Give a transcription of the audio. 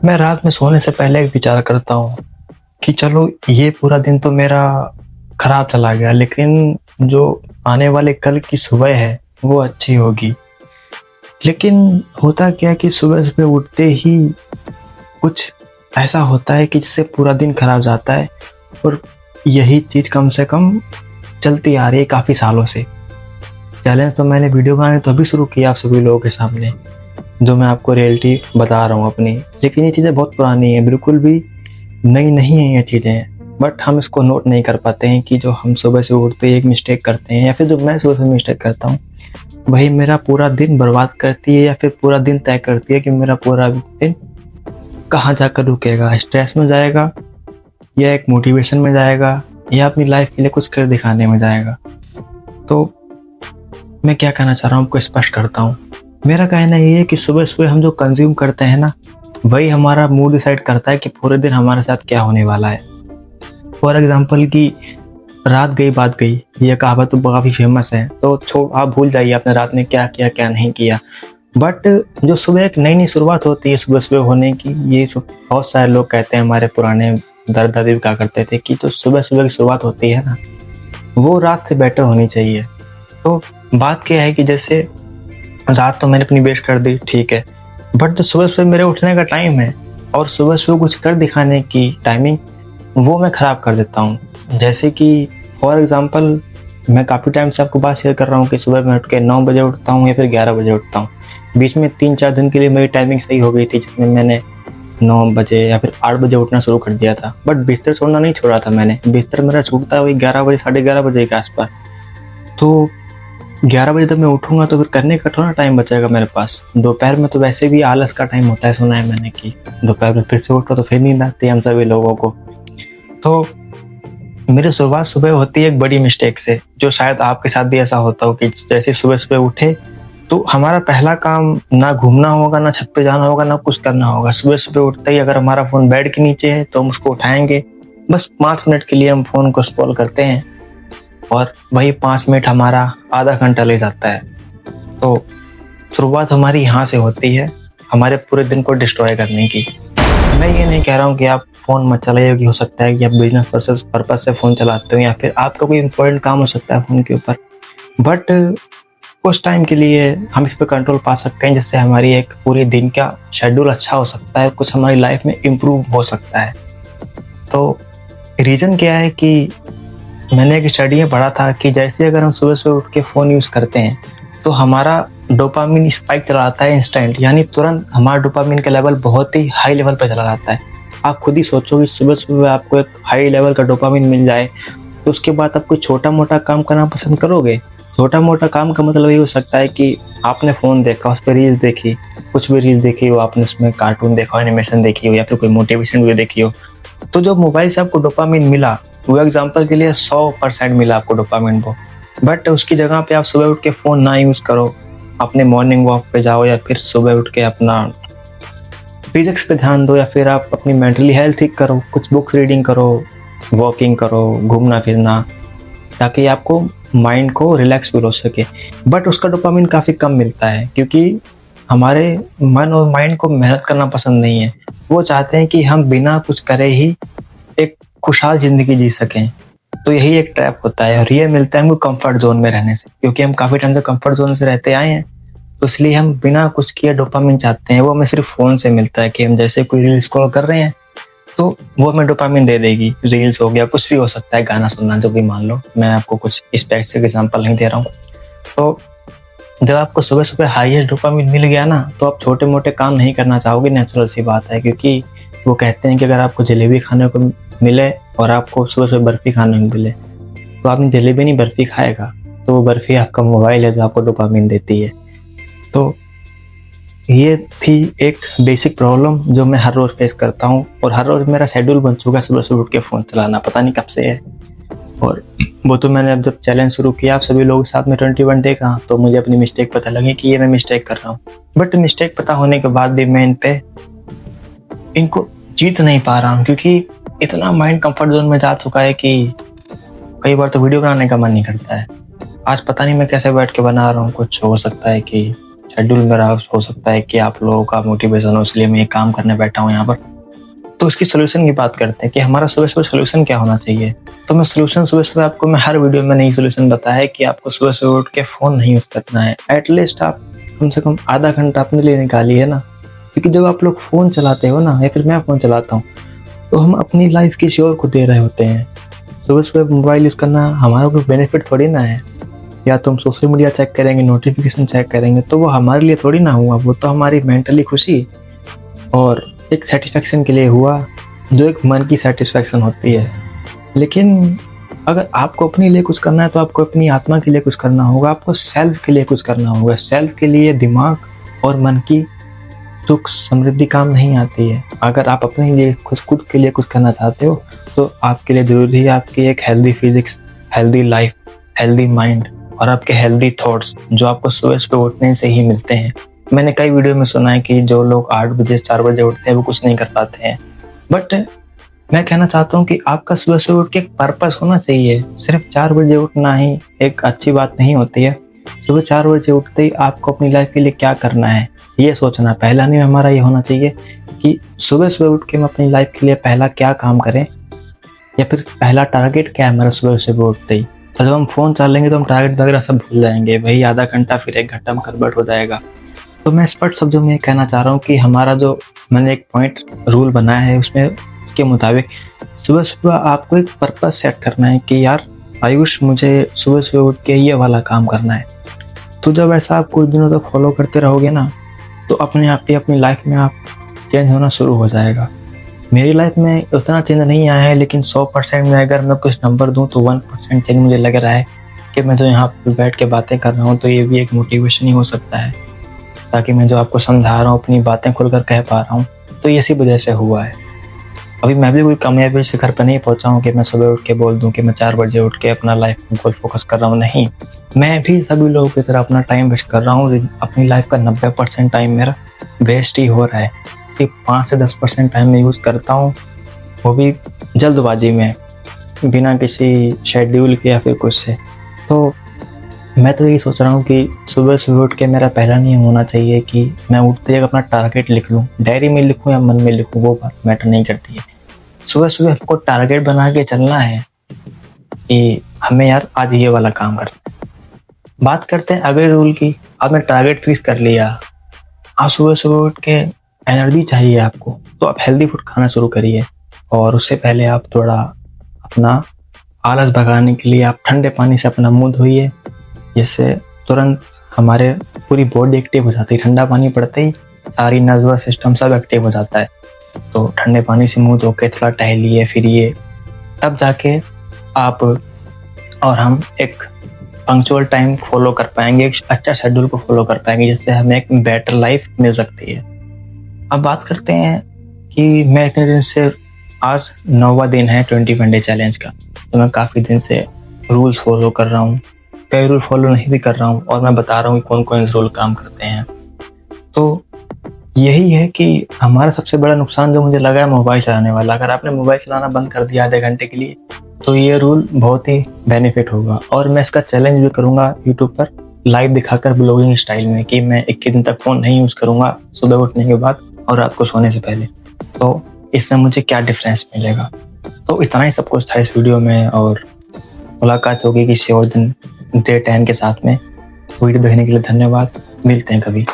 मैं रात में सोने से पहले एक विचार करता हूँ कि चलो ये पूरा दिन तो मेरा खराब चला गया, लेकिन जो आने वाले कल की सुबह है वो अच्छी होगी। लेकिन होता क्या है कि सुबह-सुबह उठते ही कुछ ऐसा होता है कि जिससे पूरा दिन खराब जाता है और यही चीज़ कम से कम चलती आ रही है काफ़ी सालों से। चैलेंज तो मैंने वीडियो बनाने तभी शुरू किया आप सभी लोगों के सामने, जो मैं आपको रियलिटी बता रहा हूँ अपनी। लेकिन ये चीज़ें बहुत पुरानी हैं, बिल्कुल भी नई नहीं हैं ये चीज़ें, बट हम इसको नोट नहीं कर पाते हैं कि जो हम सुबह से उठते ही एक मिस्टेक करते हैं या फिर जो मैं सुबह से मिस्टेक करता हूँ, वही मेरा पूरा दिन बर्बाद करती है या फिर पूरा दिन तय करती है कि मेरा पूरा दिन कहाँ जाकर रुकेगा। स्ट्रेस में जाएगा या एक मोटिवेशन में जाएगा या अपनी लाइफ के लिए कुछ कर दिखाने में जाएगा। तो मैं क्या कहना चाह रहा हूँ आपको स्पष्ट करता हूँ। मेरा कहना ये है कि सुबह सुबह हम जो कंज्यूम करते हैं ना, वही हमारा मूड डिसाइड करता है कि पूरे दिन हमारे साथ क्या होने वाला है। फॉर एग्जाम्पल कि रात गई बात गई, ये कहावत तो काफ़ी फेमस है, तो आप भूल जाइए आपने रात में क्या किया क्या नहीं किया। बट जो सुबह एक नई नई शुरुआत होती है सुबह सुबह होने की, ये बहुत सारे लोग कहते हैं, हमारे पुराने दादा दादी भी कहा करते थे कि जो सुबह सुबह की शुरुआत होती है ना, वो रात से बेटर होनी चाहिए। तो बात क्या है कि जैसे रात तो मैंने अपनी वेस्ट कर दी, ठीक है, बट जो सुबह सुबह मेरे उठने का टाइम है और सुबह सुबह कुछ कर दिखाने की टाइमिंग, वो मैं ख़राब कर देता हूँ। जैसे कि फॉर एग्जांपल मैं काफ़ी टाइम से आपको बात शेयर कर रहा हूँ कि सुबह मैं उठ के 9 बजे उठता हूँ या फिर 11 बजे उठता हूँ। बीच में 3-4 दिन के लिए मेरी टाइमिंग सही हो गई थी, जिसमें मैंने 9 बजे या फिर 8 बजे उठना शुरू कर दिया था। बट बिस्तर छोड़ना नहीं छोड़ा था मैंने, बिस्तर मेरा छूटता वही 11 बजे 11:30 बजे के आसपास। तो 11 बजे तक मैं उठूँगा तो फिर करने का थोड़ा टाइम बचेगा मेरे पास। दोपहर में तो वैसे भी आलस का टाइम होता है, सुना है मैंने कि दोपहर में फिर से उठो तो फिर नींद आती है हम सभी लोगों को। तो मेरी शुरुआत सुबह होती है एक बड़ी मिस्टेक से, जो शायद आपके साथ भी ऐसा होता हो कि जैसे सुबह सुबह उठे तो हमारा पहला काम ना घूमना होगा, ना छत पे जाना होगा, ना कुछ करना होगा। सुबह सुबह उठते ही अगर हमारा फ़ोन बेड के नीचे है तो हम उसको उठाएंगे, बस 5 मिनट के लिए हम फ़ोन को स्क्रॉल करते हैं और वही 5 मिनट हमारा आधा घंटा ले जाता है। तो शुरुआत हमारी यहाँ से होती है, हमारे पूरे दिन को डिस्ट्रॉय करने की। मैं ये नहीं कह रहा हूँ कि आप फ़ोन मत चलाइए, कि हो सकता है कि आप बिजनेस पर्पस से फ़ोन चलाते हो या फिर आपका कोई इंपॉर्टेंट काम हो सकता है फ़ोन के ऊपर, बट कुछ टाइम के लिए हम इस पर कंट्रोल पा सकते हैं, जिससे हमारी एक पूरे दिन का शेड्यूल अच्छा हो सकता है, कुछ हमारी लाइफ में इम्प्रूव हो सकता है। तो रीज़न क्या है कि मैंने एक स्टडी में पढ़ा था कि जैसे अगर हम सुबह सुबह उठ के फ़ोन यूज़ करते हैं तो हमारा डोपामिन स्पाइक चला जाता है इंस्टेंट, यानी तुरंत हमारा डोपामिन का लेवल बहुत ही हाई लेवल पर चला जाता है। आप खुद ही सोचो कि सुबह सुबह आपको एक हाई लेवल का डोपामिन मिल जाए तो उसके बाद आप कोई छोटा मोटा काम करना पसंद करोगे? छोटा मोटा काम का मतलब ये हो सकता है कि आपने फ़ोन देखा, उस पर रील्स देखी, कुछ भी रील्स देखी हो आपने, उसमें कार्टून देखा हो, एनिमेशन देखी हो या फिर कोई मोटिवेशन वीडियो देखी हो, तो जो मोबाइल से आपको डोपामिन मिला वो एग्जांपल के लिए 100% मिला आपको डोपामिन वो, बट उसकी जगह पे आप सुबह उठ के फ़ोन ना यूज़ करो, अपने मॉर्निंग वॉक पे जाओ या फिर सुबह उठ के अपना फिजिक्स पे ध्यान दो या फिर आप अपनी मेंटली हेल्थ ठीक करो, कुछ बुक्स रीडिंग करो, वॉकिंग करो, घूमना फिरना, ताकि आपको माइंड को रिलैक्स फील हो सके। बट उसका डोपामिन काफ़ी कम मिलता है क्योंकि हमारे मन और माइंड को मेहनत करना पसंद नहीं है। वो चाहते हैं कि हम बिना कुछ करे ही एक खुशहाल ज़िंदगी जी सकें। तो यही एक ट्रैप होता है और ये मिलता है हमको कंफर्ट जोन में रहने से, क्योंकि हम काफ़ी टाइम से कंफर्ट जोन से रहते आए हैं, तो इसलिए हम बिना कुछ किए डोपामिन चाहते हैं। वो हमें सिर्फ फ़ोन से मिलता है कि हम जैसे कोई रील स्क्रॉल कर रहे हैं तो वो हमें डोपामिन दे देगी। रील्स हो गया, कुछ भी हो सकता है, गाना सुनना, जो भी मान लो, मैं आपको कुछ स्पेसिफिक एग्जांपल नहीं दे रहा हूँ। तो जब आपको सुबह सुबह हाईएस्ट डोपामिन मिल गया ना, तो आप छोटे मोटे काम नहीं करना चाहोगे, नेचुरल सी बात है। क्योंकि वो कहते हैं कि अगर आपको जलेबी खाने को मिले और आपको सुबह सुबह बर्फ़ी खाने को मिले तो आपने जलेबी नहीं बर्फ़ी खाएगा, तो वो बर्फ़ी आपका मोबाइल है जो आपको डोपामिन देती है। तो ये थी एक बेसिक प्रॉब्लम जो मैं हर रोज़ फेस करता हूँ और हर रोज़ मेरा शेड्यूल बन चुका है सुबह सुबह उठ के फ़ोन चलाना, पता नहीं कब से है। और वो तो मैंने अब जब चैलेंज शुरू किया आप सभी लोगों के साथ में 21 डे का, तो मुझे अपनी मिस्टेक पता लगी कि ये मैं मिस्टेक कर रहा हूँ। बट मिस्टेक पता होने के बाद भी मैं इनको जीत नहीं पा रहा हूँ, क्योंकि इतना माइंड कंफर्ट जोन में जा चुका है कि कई बार तो वीडियो बनाने का मन नहीं करता है। आज पता नहीं मैं कैसे बैठ के बना रहा हूँ, कुछ हो सकता है कि शेड्यूल मेरा हो सकता है कि आप लोगों का मोटिवेशन हो, इसलिए मैं ये काम करने बैठा हूँ यहाँ पर। तो इसकी सोल्यूशन की बात करते हैं कि हमारा सुबह सुबह सोल्यूशन क्या होना चाहिए। तो मैं सोल्यूशन सुबह सुबह आपको मैं हर वीडियो में नई सोल्यूशन बताया है कि आपको सुबह सुबह उठ के फ़ोन नहीं यूज़ करना है। एटलीस्ट आप कम से कम आधा घंटा अपने लिए निकालिए ना, क्योंकि जब आप लोग फ़ोन चलाते हो ना, या फिर मैं फ़ोन चलाता हूँ, तो हम अपनी लाइफ किसी और को दे रहे होते हैं। सुबह सुबह मोबाइल यूज़ करना हमारा कोई बेनिफिट थोड़ी ना है। या तो हम सोशल मीडिया चेक करेंगे, नोटिफिकेशन चेक करेंगे, तो वो हमारे लिए थोड़ी ना हुआ, वो तो हमारी मेंटली खुशी और एक सेटिस्फेक्शन के लिए हुआ, जो एक मन की सेटिस्फेक्शन होती है। लेकिन अगर आपको अपने लिए कुछ करना है तो आपको अपनी आत्मा के लिए कुछ करना होगा, आपको सेल्फ के लिए कुछ करना होगा। सेल्फ के लिए दिमाग और मन की सुख समृद्धि काम नहीं आती है। अगर आप अपने लिए खुद के लिए कुछ करना चाहते हो तो आपके लिए ज़रूरी है आपकी एक healthy physics, healthy life, healthy mind और आपके हेल्दी थॉट्स, जो आपको सुबह सुबह उठने से ही मिलते हैं। मैंने कई वीडियो में सुना है कि जो लोग 8 बजे 4 बजे उठते हैं वो कुछ नहीं कर पाते हैं, बट मैं कहना चाहता हूँ कि आपका सुबह सुबह उठ के एक पर्पस होना चाहिए। सिर्फ 4 बजे उठना ही एक अच्छी बात नहीं होती है। सुबह 4 बजे उठते ही आपको अपनी लाइफ के लिए क्या करना है ये सोचना। पहला नहीं हमारा ये होना चाहिए कि सुबह सुबह उठ के हम अपनी लाइफ के लिए पहला क्या काम करें, या फिर पहला टारगेट क्या है हमारा सुबह सुबह उठते ही। तो जब हम फ़ोन चलाएंगे तो हम टारगेट वगैरह सब भूल जाएंगे, वही आधा घंटा फिर 1 घंटा में कन्वर्ट हो जाएगा। तो मैं स्पष्ट शब्दों में कहना चाह रहा हूँ कि हमारा जो मैंने एक पॉइंट रूल बनाया है उसमें के मुताबिक सुबह सुबह आपको एक पर्पस सेट करना है कि यार आयुष, मुझे सुबह सुबह उठ के ये वाला काम करना है। तो जब ऐसा आप कुछ दिनों तक फॉलो करते रहोगे ना, तो अपने आप ही अपनी लाइफ में आप चेंज होना शुरू हो जाएगा। मेरी लाइफ में उतना चेंज नहीं आया है, लेकिन 100% में अगर मैं कुछ नंबर दूं तो 1% चेंज मुझे लग रहा है कि मैं जो यहाँ पर बैठ के बातें कर रहा हूँ तो ये भी एक मोटिवेशन ही हो सकता है, ताकि मैं जो आपको समझा रहा हूँ, अपनी बातें खुलकर कह पा रहा हूँ, तो इसी वजह से हुआ है। अभी मैं भी कोई कामयाबी शिखर पर नहीं पहुँचा हूँ कि मैं सुबह उठ के बोल दूँ कि मैं 4 बजे उठ के अपना लाइफ में फुल फोकस कर रहा हूँ। नहीं, मैं भी सभी लोगों की तरह अपना टाइम वेस्ट कर रहा हूँ। अपनी लाइफ का 90% टाइम मेरा वेस्ट ही हो रहा है। सिर्फ 5 से 10% टाइम मैं यूज़ करता हूँ, वो भी जल्दबाजी में, बिना किसी शेड्यूल के या फिर कुछ से। तो मैं तो यही सोच रहा हूँ कि सुबह सुबह उठ के मेरा पहला नियम होना चाहिए कि मैं उठते ही अपना टारगेट लिख लूँ। डायरी में लिखूँ या मन में लिखूँ, वो बात मैटर नहीं करती है। सुबह सुबह आपको टारगेट बना के चलना है कि हमें यार आज ये वाला काम करना है। बात करते हैं अगले रूल की। आपने टारगेट फिक्स कर लिया, आप सुबह सुबह उठ के एनर्जी चाहिए आपको, तो आप हेल्दी फूड खाना शुरू करिए। और उससे पहले आप थोड़ा अपना आलस भगाने के लिए आप ठंडे पानी से अपना मुंह धोइए, जिससे तुरंत हमारे पूरी बॉडी एक्टिव हो जाती है। ठंडा पानी पड़ते ही सारी नर्वस सिस्टम सब एक्टिव हो जाता है। तो ठंडे पानी से मुंह धो के थोड़ा टहलिए फिरिए, तब जाके आप और हम एक पंक्चुअल टाइम फॉलो कर पाएंगे, एक अच्छा शेड्यूल को फॉलो कर पाएंगे, जिससे हमें एक बेटर लाइफ मिल सकती है। अब बात करते हैं कि मैं इतने दिन से, आज 9वां दिन है 21 डे चैलेंज का, तो मैं काफ़ी दिन से रूल्स फॉलो कर रहा हूँ, कई रूल फॉलो नहीं भी कर रहा हूँ, और मैं बता रहा हूँ कि कौन कौन से रूल काम करते हैं। तो यही है कि हमारा सबसे बड़ा नुकसान जो मुझे लगा है मोबाइल चलाने वाला। अगर आपने मोबाइल चलाना बंद कर दिया आधे घंटे के लिए, तो ये रूल बहुत ही बेनिफिट होगा। और मैं इसका चैलेंज भी करूँगा यूट्यूब पर लाइव दिखाकर ब्लॉगिंग स्टाइल में, कि मैं 21 दिन तक फ़ोन नहीं यूज़ करूँगा सुबह उठने के बाद और रात को सोने से पहले। तो इससे मुझे क्या डिफरेंस मिलेगा। तो इतना ही सब कुछ था इस वीडियो में, और मुलाकात होगी किसी और दिन डे 10 के साथ में। वीडियो देखने के लिए धन्यवाद, मिलते हैं कभी।